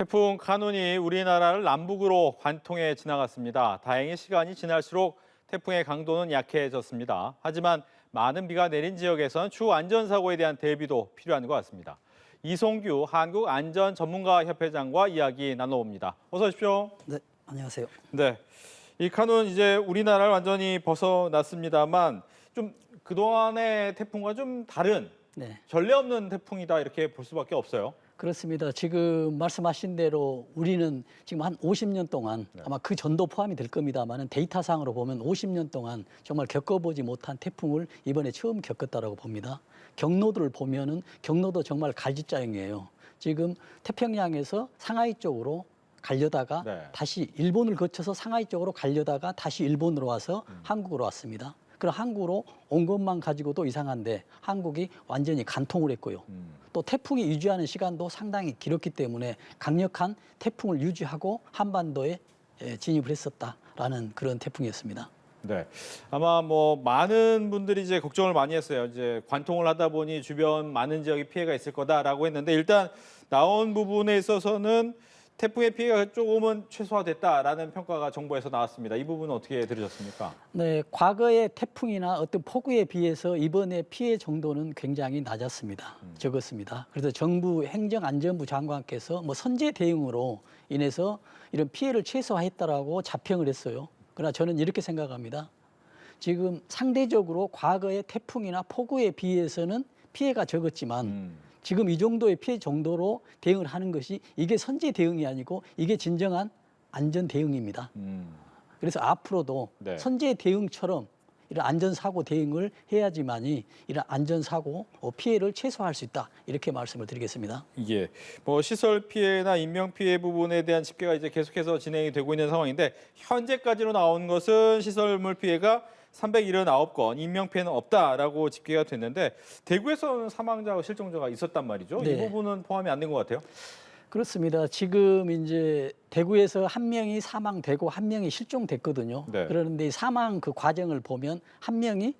태풍 카눈이 우리나라를 남북으로 관통해 지나갔습니다. 다행히 시간이 지날수록 태풍의 강도는 약해졌습니다. 하지만 많은 비가 내린 지역에선 추후 안전사고에 대한 대비도 필요한 것 같습니다. 이송규 한국안전전문가협회장과 이야기 나눠봅니다. 어서 오십시오. 네, 안녕하세요. 네, 이 카눈 이제 우리나라를 완전히 벗어났습니다만 좀 그동안의 태풍과 좀 다른 전례 없는 태풍이다 이렇게 볼 수밖에 없어요. 그렇습니다. 지금 말씀하신 대로 우리는 지금 한 50년 동안 아마 그 전도 포함이 될 겁니다만 데이터상으로 보면 50년 동안 정말 겪어보지 못한 태풍을 이번에 처음 겪었다라고 봅니다. 경로들을 보면은 경로도 정말 갈지자형이에요. 지금 태평양에서 상하이 쪽으로 가려다가 다시 일본을 거쳐서 상하이 쪽으로 가려다가 다시 일본으로 와서 한국으로 왔습니다. 그럼 한국으로 온 것만 가지고도 이상한데 한국이 완전히 간통을 했고요. 또 태풍이 유지하는 시간도 상당히 길었기 때문에 강력한 태풍을 유지하고 한반도에 진입을 했었다라는 그런 태풍이었습니다. 네, 아마 뭐 많은 분들이 이제 걱정을 많이 했어요. 이제 관통을 하다 보니 주변 많은 지역에 피해가 있을 거다라고 했는데 일단 나온 부분에 있어서는 태풍의 피해가 조금은 최소화됐다라는 평가가 정부에서 나왔습니다. 이 부분은 어떻게 들으셨습니까? 네, 과거의 태풍이나 어떤 폭우에 비해서 이번에 피해 정도는 굉장히 낮았습니다. 적었습니다. 그래서 정부 행정안전부 장관께서 뭐 선제 대응으로 인해서 이런 피해를 최소화했다라고 자평을 했어요. 그러나 저는 이렇게 생각합니다. 지금 상대적으로 과거의 태풍이나 폭우에 비해서는 피해가 적었지만 지금 이 정도의 피해 정도로 대응을 하는 것이 이게 선제 대응이 아니고 이게 진정한 안전 대응입니다. 그래서 앞으로도 선제 대응처럼 이런 안전사고 대응을 해야지만이 이런 안전사고 피해를 최소화할 수 있다. 이렇게 말씀을 드리겠습니다. 예, 뭐 시설 피해나 인명 피해 부분에 대한 집계가 이제 계속해서 진행이 되고 있는 상황인데 현재까지로 나온 것은 시설물 피해가 379건, 인명 피해는 없다라고 집계가 됐는데 대구에서는 사망자와 실종자가 있었단 말이죠. 이 부분은 포함이 안 된 것 같아요. 그렇습니다. 지금 이제 대구에서 한 명이 사망되고 한 명이 실종됐거든요. 그런데 이 사망 그 과정을 보면 한 명이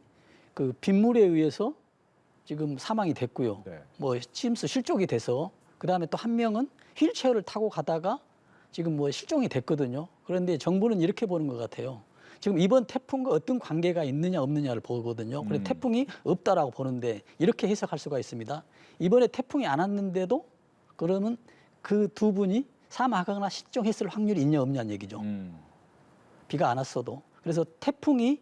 그 빗물에 의해서 지금 사망이 됐고요. 뭐 침수 실종이 돼서 그다음에 또 한 명은 휠체어를 타고 가다가 지금 뭐 실종이 됐거든요. 그런데 정부는 이렇게 보는 것 같아요. 지금 이번 태풍과 어떤 관계가 있느냐 없느냐를 보거든요. 그래서 태풍이 없다라고 보는데 이렇게 해석할 수가 있습니다. 이번에 태풍이 안 왔는데도 그러면 그 두 분이 사망하거나 실종했을 확률이 있냐 없냐는 얘기죠. 비가 안 왔어도. 그래서 태풍이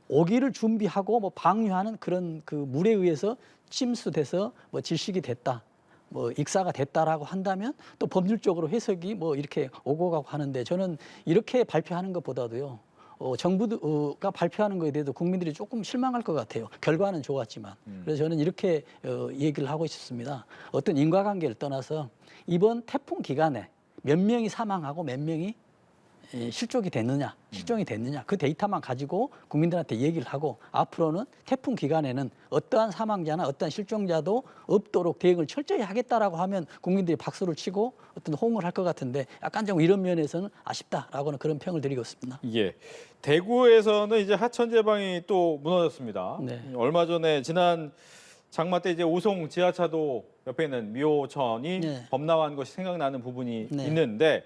오기를 준비하고 뭐 방류하는 그런 그 물에 의해서 침수돼서 뭐 질식이 됐다. 뭐 익사가 됐다라고 한다면 또 법률적으로 해석이 뭐 이렇게 오고 가고 하는데 저는 이렇게 발표하는 것보다도요. 정부가 발표하는 것에 대해서 국민들이 조금 실망할 것 같아요. 결과는 좋았지만. 그래서 저는 이렇게 얘기를 하고 싶습니다. 어떤 인과관계를 떠나서 이번 태풍 기간에 몇 명이 사망하고 몇 명이 실종이 됐느냐 그 데이터만 가지고 국민들한테 얘기를 하고 앞으로는 태풍 기간에는 어떠한 사망자나 어떠한 실종자도 없도록 대응을 철저히 하겠다라고 하면 국민들이 박수를 치고 어떤 호응을 할 것 같은데 약간 좀 이런 면에서는 아쉽다라고는 그런 평을 드리고 있습니다. 예, 대구에서는 이제 하천제방이 또 무너졌습니다. 얼마 전에 지난 장마 때 이제 오송 지하차도 옆에 있는 미호천이 범람한 것이 생각나는 부분이 있는데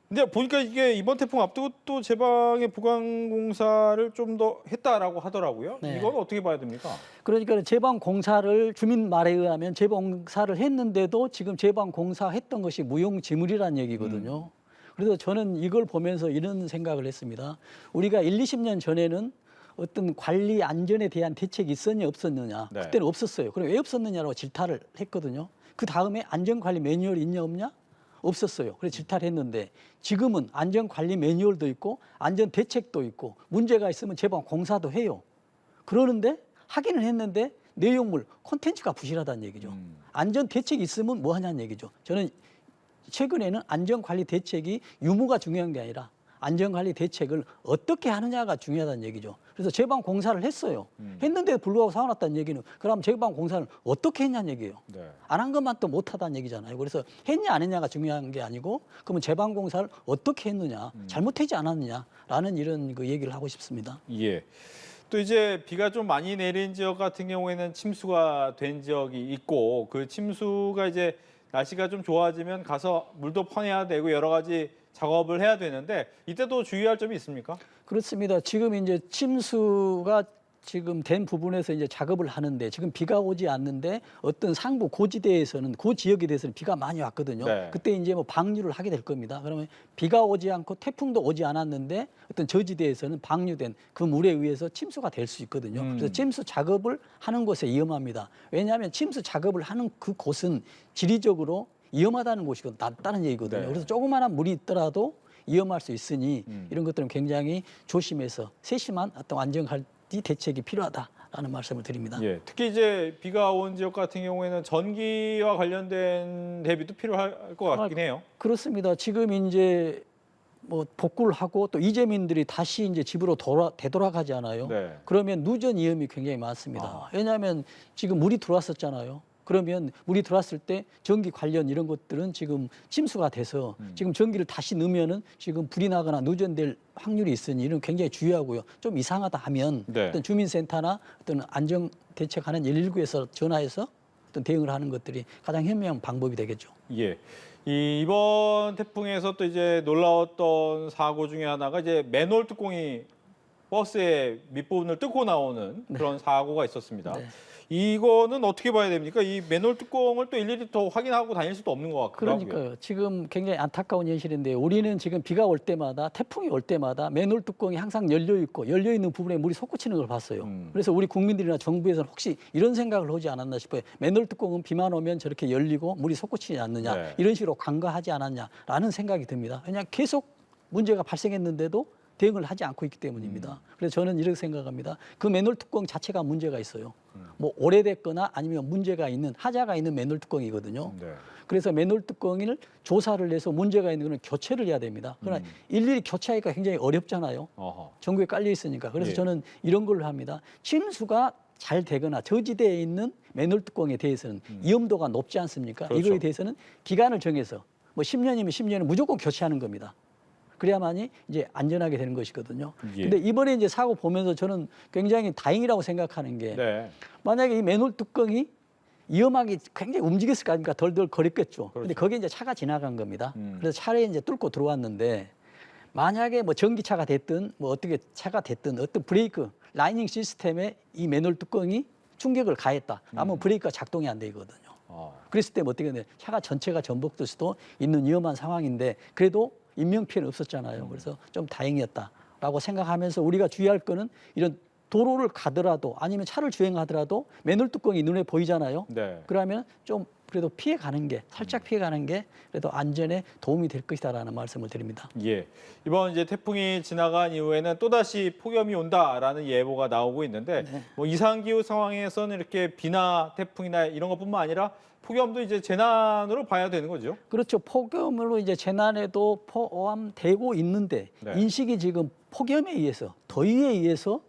근데 보니까 이게 이번 태풍 앞두고 또 제방의 보강 공사를 좀 더 했다라고 하더라고요. 이건 어떻게 봐야 됩니까? 그러니까 제방 공사를 주민 말에 의하면 제방 공사를 했는데도 지금 제방 공사했던 것이 무용지물이라는 얘기거든요. 그래서 저는 이걸 보면서 이런 생각을 했습니다. 우리가 20년 전에는 어떤 관리 안전에 대한 대책이 있었냐 없었느냐. 그때는 없었어요. 그럼 왜 없었느냐라고 질타를 했거든요. 그 다음에 안전관리 매뉴얼이 있냐 없냐? 없었어요. 그래서 질타를 했는데 지금은 안전관리 매뉴얼도 있고 안전대책도 있고 문제가 있으면 제방 공사도 해요. 그러는데 하기는 했는데 내용물, 콘텐츠가 부실하다는 얘기죠. 안전대책이 있으면 뭐 하냐는 얘기죠. 저는 최근에는 안전관리 대책이 유무가 중요한 게 아니라 안전관리 대책을 어떻게 하느냐가 중요하다는 얘기죠. 그래서 제방 공사를 했어요. 했는데도 불구하고 사고 났다는 얘기는 그럼 제방 공사를 어떻게 했냐는 얘기예요. 안 한 것만 또 못하다는 얘기잖아요. 그래서 했냐 안 했냐가 중요한 게 아니고 그러면 제방 공사를 어떻게 했느냐, 잘못하지 않았느냐라는 이런 그 얘기를 하고 싶습니다. 예. 또 이제 비가 좀 많이 내린 지역 같은 경우에는 침수가 된 지역이 있고 그 침수가 이제 날씨가 좀 좋아지면 가서 물도 퍼내야 되고 여러 가지 작업을 해야 되는데 이때도 주의할 점이 있습니까? 그렇습니다. 지금 이제 침수가 지금 된 부분에서 이제 작업을 하는데 지금 비가 오지 않는데 어떤 상부 고지대에서는 그 지역에 대해서는 비가 많이 왔거든요. 네. 그때 이제 뭐 방류를 하게 될 겁니다. 그러면 비가 오지 않고 태풍도 오지 않았는데 어떤 저지대에서는 방류된 그 물에 의해서 침수가 될 수 있거든요. 그래서 침수 작업을 하는 곳에 위험합니다. 왜냐하면 침수 작업을 하는 그 곳은 지리적으로 위험하다는 곳이고 낮다는 얘기거든요. 네. 그래서 조그마한 물이 있더라도 위험할 수 있으니 이런 것들은 굉장히 조심해서 세심한 어떤 안전관리 대책이 필요하다라는 말씀을 드립니다. 예, 특히 이제 비가 온 지역 같은 경우에는 전기와 관련된 대비도 필요할 것 같긴 해요. 그렇습니다. 지금 이제 뭐 복구를 하고 또 이재민들이 다시 이제 집으로 되돌아가잖아요. 네. 그러면 누전 위험이 굉장히 많습니다. 왜냐하면 지금 물이 들어왔었잖아요. 그러면 물이 들어왔을 때 전기 관련 이런 것들은 지금 침수가 돼서 지금 전기를 다시 넣으면은 지금 불이 나거나 누전될 확률이 있으니 이런 굉장히 주의하고요. 좀 이상하다 하면 네. 어떤 주민센터나 어떤 안정 대책하는 119에서 전화해서 어떤 대응을 하는 것들이 가장 현명한 방법이 되겠죠. 예. 이번 태풍에서 또 이제 놀라웠던 사고 중에 하나가 이제 맨홀 뚜껑이 버스의 밑부분을 뚫고 나오는 그런 사고가 있었습니다. 네. 이거는 어떻게 봐야 됩니까? 이 맨홀 뚜껑을 또 일일이 더 확인하고 다닐 수도 없는 것 같고요. 그러니까요. 지금 굉장히 안타까운 현실인데 우리는 지금 비가 올 때마다 태풍이 올 때마다 맨홀 뚜껑이 항상 열려 있고 열려 있는 부분에 물이 솟구치는 걸 봤어요. 그래서 우리 국민들이나 정부에서는 혹시 이런 생각을 하지 않았나 싶어요. 맨홀 뚜껑은 비만 오면 저렇게 열리고 물이 솟구치지 않느냐 네. 이런 식으로 간과하지 않았냐라는 생각이 듭니다. 왜냐하면 계속 문제가 발생했는데도 대응을 하지 않고 있기 때문입니다. 그래서 저는 이렇게 생각합니다. 그 맨홀 뚜껑 자체가 문제가 있어요. 뭐 오래됐거나 아니면 문제가 있는 하자가 있는 맨홀 뚜껑이거든요. 네. 그래서 맨홀 뚜껑을 조사를 해서 문제가 있는 거는 교체를 해야 됩니다. 그러나 일일이 교체하기가 굉장히 어렵잖아요. 전국에 깔려 있으니까. 그래서 예. 저는 이런 걸로 합니다. 침수가 잘 되거나 저지대에 있는 맨홀 뚜껑에 대해서는 위험도가 높지 않습니까? 그렇죠. 이거에 대해서는 기간을 정해서 뭐 10년이면 10년은 무조건 교체하는 겁니다. 그래야만이 이제 안전하게 되는 것이거든요. 예. 근데 이번에 이제 사고 보면서 저는 굉장히 다행이라고 생각하는 게 네. 만약에 이 맨홀 뚜껑이 위험하게 굉장히 움직였을 거 아닙니까? 덜덜 거렸겠죠. 그렇죠. 근데 거기에 이제 차가 지나간 겁니다. 그래서 차에 이제 뚫고 들어왔는데 만약에 뭐 전기차가 됐든 뭐 어떻게 차가 됐든 어떤 브레이크 라이닝 시스템에 이 맨홀 뚜껑이 충격을 가했다. 아무 브레이크가 작동이 안 되거든요. 그랬을 때 뭐 어떻게 되냐? 차가 전체가 전복될 수도 있는 위험한 상황인데 그래도 인명 피해는 없었잖아요. 그래서 좀 다행이었다라고 생각하면서 우리가 주의할 거는 이런 도로를 가더라도 아니면 차를 주행하더라도 맨홀 뚜껑이 눈에 보이잖아요. 네. 그러면 좀 그래도 피해가는 게 살짝 피해가는 게 그래도 안전에 도움이 될 것이다라는 말씀을 드립니다. 예. 이번 이제 태풍이 지나간 이후에는 또다시 폭염이 온다라는 예보가 나오고 있는데 뭐 이상기후 상황에서는 이렇게 비나 태풍이나 이런 것뿐만 아니라 폭염도 이제 재난으로 봐야 되는 거죠. 그렇죠. 폭염으로 이제 재난에도 포함되고 있는데 네. 인식이 지금 폭염에 의해서 더위에 의해서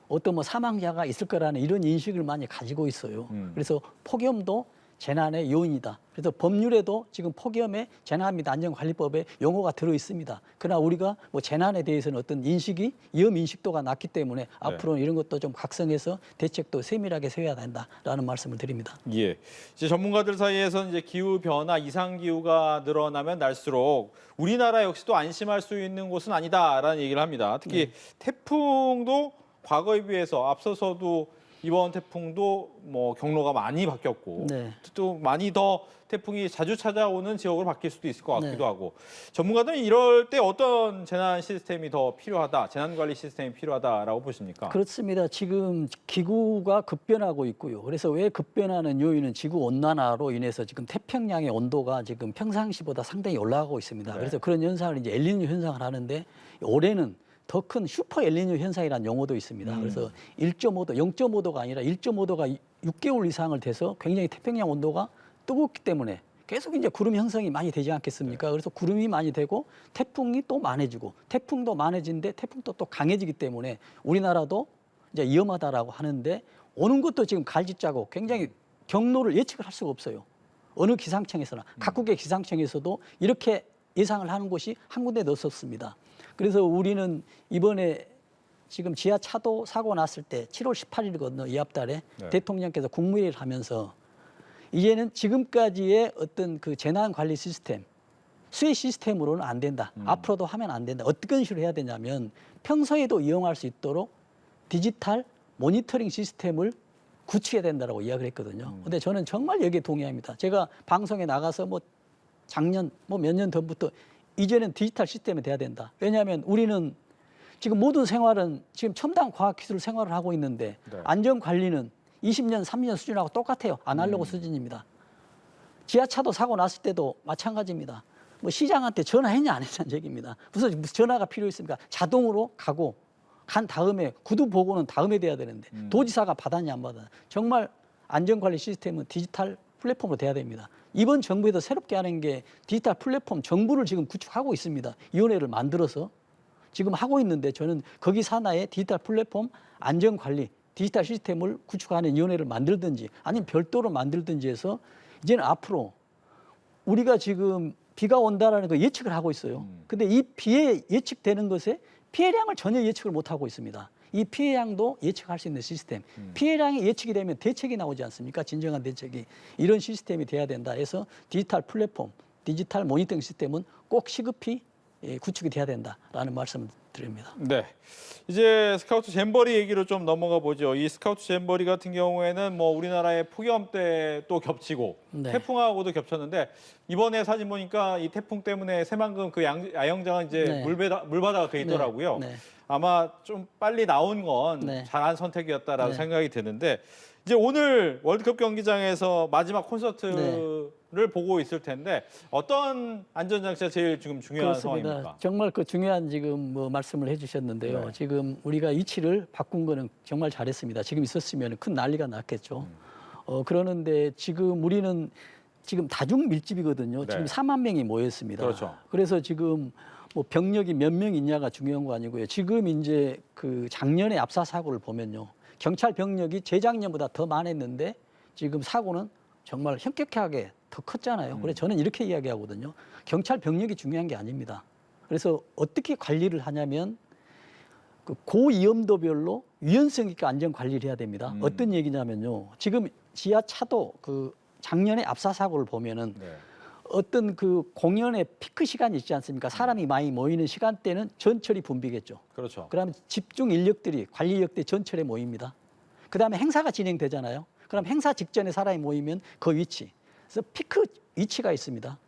어떤 뭐 사망자가 있을 거라는 이런 인식을 많이 가지고 있어요. 그래서 폭염도 재난의 요인이다. 그래서 법률에도 지금 폭염에 재난 및 안전관리법에 용어가 들어 있습니다. 그러나 우리가 뭐 재난에 대해서는 어떤 인식이 위험 인식도가 낮기 때문에 앞으로는 이런 것도 좀 각성해서 대책도 세밀하게 세워야 된다라는 말씀을 드립니다. 예. 이제 전문가들 사이에서는 이제 기후 변화, 이상 기후가 늘어나면 날수록 우리나라 역시도 안심할 수 있는 곳은 아니다라는 얘기를 합니다. 특히 태풍도 과거에 비해서 앞서서도 이번 태풍도 뭐 경로가 많이 바뀌었고 또 많이 더 태풍이 자주 찾아오는 지역으로 바뀔 수도 있을 것 같기도 하고 전문가들은 이럴 때 어떤 재난 시스템이 더 필요하다, 재난 관리 시스템이 필요하다라고 보십니까? 그렇습니다. 지금 기후가 급변하고 있고요. 그래서 왜 급변하는 요인은 지구 온난화로 인해서 지금 태평양의 온도가 지금 평상시보다 상당히 올라가고 있습니다. 그래서 그런 현상을 이제 엘니뇨 현상을 하는데 올해는 더 큰 슈퍼 엘니뇨 현상이라는 용어도 있습니다. 그래서 1.5도, 0.5도가 아니라 1.5도가 6개월 이상을 돼서 굉장히 태평양 온도가 뜨겁기 때문에 계속 이제 구름 형성이 많이 되지 않겠습니까? 그래서 구름이 많이 되고 태풍이 또 많아지고 태풍도 많아지는데 태풍도 또 강해지기 때문에 우리나라도 이제 위험하다라고 하는데 오는 것도 지금 갈짓자고 굉장히 경로를 예측을 할 수가 없어요. 어느 기상청에서나 각국의 기상청에서도 이렇게 예상을 하는 곳이 한 군데도 없었습니다. 그래서 우리는 이번에 지금 지하차도 사고 났을 때 7월 18일이거든요. 이 앞달에 대통령께서 국무회의를 하면서 이제는 지금까지의 어떤 그 재난 관리 시스템, 수혜 시스템으로는 안 된다. 앞으로도 하면 안 된다. 어떤 식으로 해야 되냐면 평소에도 이용할 수 있도록 디지털 모니터링 시스템을 구축해야 된다라고 이야기를 했거든요. 근데 저는 정말 여기에 동의합니다. 제가 방송에 나가서 뭐 작년 뭐 몇 년 전부터 이제는 디지털 시스템이 돼야 된다. 왜냐하면 우리는 지금 모든 생활은 지금 첨단 과학기술 생활을 하고 있는데 네. 안전관리는 20년, 30년 수준하고 똑같아요. 아날로그 수준입니다. 지하차도 사고 났을 때도 마찬가지입니다. 뭐 시장한테 전화했냐 안 했냐는 얘기입니다. 무슨 전화가 필요했습니까? 자동으로 가고 간 다음에 구두 보고는 다음에 돼야 되는데 도지사가 받았냐 안 받았냐. 정말 안전관리 시스템은 디지털 플랫폼으로 돼야 됩니다. 이번 정부에서 새롭게 하는 게 디지털 플랫폼 정부를 지금 구축하고 있습니다. 위원회를 만들어서 지금 하고 있는데 저는 거기 산하에 디지털 플랫폼 안전관리 디지털 시스템을 구축하는 위원회를 만들든지 아니면 별도로 만들든지 해서 이제는 앞으로 우리가 지금 비가 온다라는 거 예측을 하고 있어요. 근데 이 비에 예측되는 것에 피해량을 전혀 예측을 못하고 있습니다. 이 피해량도 예측할 수 있는 시스템. 피해량이 예측이 되면 대책이 나오지 않습니까? 진정한 대책이. 이런 시스템이 돼야 된다 해서 디지털 플랫폼, 디지털 모니터링 시스템은 꼭 시급히 구축이 돼야 된다라는 말씀을 드립니다. 네. 이제 스카우트 잼버리 얘기로 좀 넘어가 보죠. 이 스카우트 잼버리 같은 경우에는 뭐 우리나라의 폭염 때 또 겹치고 네. 태풍하고도 겹쳤는데 이번에 사진 보니까 이 태풍 때문에 새만금 그 야영장은 이제 네. 물바다가 돼 있더라고요. 네. 네. 아마 좀 빨리 나온 건 네. 잘한 선택이었다라는 네. 생각이 드는데 이제 오늘 월드컵 경기장에서 마지막 콘서트를 보고 있을 텐데 어떤 안전장치가 제일 지금 중요한 그렇습니다. 상황입니까? 정말 그 중요한 지금 뭐 말씀을 해주셨는데요. 네. 지금 우리가 위치를 바꾼 거는 정말 잘했습니다. 지금 있었으면 큰 난리가 났겠죠. 그러는데 지금 우리는 지금 다중 밀집이거든요. 네. 지금 4만 명이 모였습니다. 그렇죠. 그래서 지금 뭐 병력이 몇 명 있냐가 중요한 거 아니고요. 지금 이제 그 작년에 압사 사고를 보면요. 경찰 병력이 재작년보다 더 많았는데 지금 사고는 정말 현격하게 더 컸잖아요. 그래서 저는 이렇게 이야기하거든요. 경찰 병력이 중요한 게 아닙니다. 그래서 어떻게 관리를 하냐면 그 고위험도별로 유연성 있게 안전 관리를 해야 됩니다. 어떤 얘기냐면요. 지금 지하차도 그 작년에 압사 사고를 보면은 네. 어떤 그 공연의 피크 시간이 있지 않습니까? 사람이 많이 모이는 시간대는 전철이 붐비겠죠. 그렇죠. 그러면 집중 인력들이 관리 인력들이 전철에 모입니다. 그다음에 행사가 진행되잖아요. 그럼 행사 직전에 사람이 모이면 그 위치. 그래서 피크 위치가 있습니다.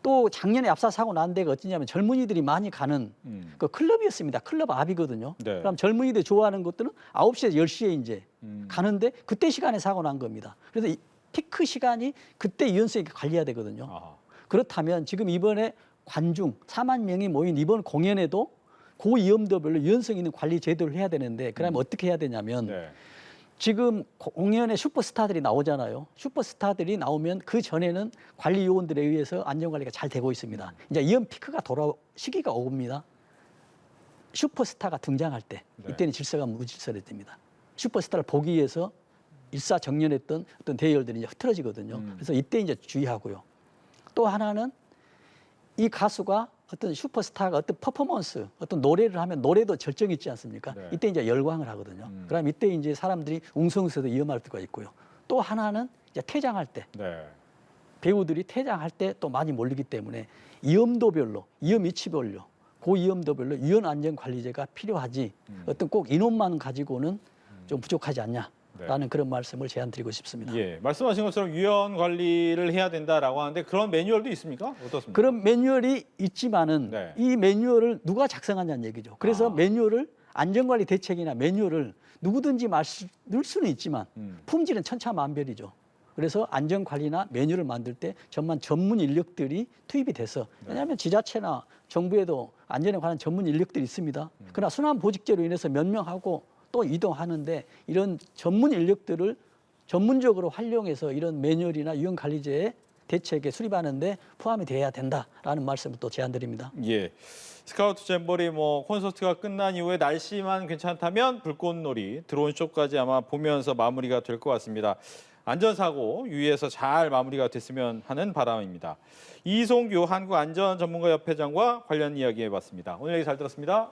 또 작년에 압사 사고 난 데가 어디냐면 젊은이들이 많이 가는 그 클럽이었습니다. 클럽 앞이거든요. 네. 그럼 젊은이들이 좋아하는 것들은 9시에서 10시에 이제 가는데 그때 시간에 사고 난 겁니다. 그래서 이 피크 시간이 그때 유연성 있게 관리해야 되거든요. 아하. 그렇다면 지금 이번에 관중 4만 명이 모인 이번 공연에도 고위험도별로 유연성 있는 관리 제도를 해야 되는데 그러면 어떻게 해야 되냐면 네. 지금 공연에 슈퍼스타들이 나오잖아요. 슈퍼스타들이 나오면 그 전에는 관리 요원들에 의해서 안전관리가 잘 되고 있습니다. 이제 이런 피크가 돌아올 시기가 옵니다. 슈퍼스타가 등장할 때 이때는 질서가 무질서해집니다. 슈퍼스타를 보기 위해서 일사정연했던 어떤 대열들이 이제 흐트러지거든요. 그래서 이때 이제 주의하고요. 또 하나는 이 가수가 어떤 슈퍼스타가 어떤 퍼포먼스, 어떤 노래를 하면 노래도 절정이 있지 않습니까? 네. 이때 이제 열광을 하거든요. 그럼 이때 이제 사람들이 웅성해서도 위험할 수가 있고요. 또 하나는 이제 퇴장할 때 네. 배우들이 퇴장할 때 또 많이 몰리기 때문에 위험도별로, 위험 위치별로, 고위험도별로 유연 안전 관리제가 필요하지 어떤 꼭 인원만 가지고는 좀 부족하지 않냐. 라는 그런 말씀을 제안드리고 싶습니다. 예, 말씀하신 것처럼 유연 관리를 해야 된다라고 하는데 그런 매뉴얼도 있습니까? 어떻습니까? 그런 매뉴얼이 있지만은 네. 이 매뉴얼을 누가 작성하냐는 얘기죠. 그래서 매뉴얼을 안전관리 대책이나 매뉴얼을 누구든지 만들 수는 있지만 품질은 천차만별이죠. 그래서 안전관리나 매뉴얼을 만들 때 정말 전문 인력들이 투입이 돼서 왜냐하면 지자체나 정부에도 안전에 관한 전문 인력들이 있습니다. 그러나 순환보직제로 인해서 몇 명하고 또 이동하는데 이런 전문 인력들을 전문적으로 활용해서 이런 매뉴얼이나 유연관리제의 대책에 수립하는데 포함이 돼야 된다라는 말씀을 또 제안드립니다. 예, 스카우트 잼버리 뭐 콘서트가 끝난 이후에 날씨만 괜찮다면 불꽃놀이, 드론 쇼까지 아마 보면서 마무리가 될 것 같습니다. 안전사고 유의해서 잘 마무리가 됐으면 하는 바람입니다. 이송규 한국안전전문가협회장과 관련 이야기 해봤습니다. 오늘 얘기 잘 들었습니다.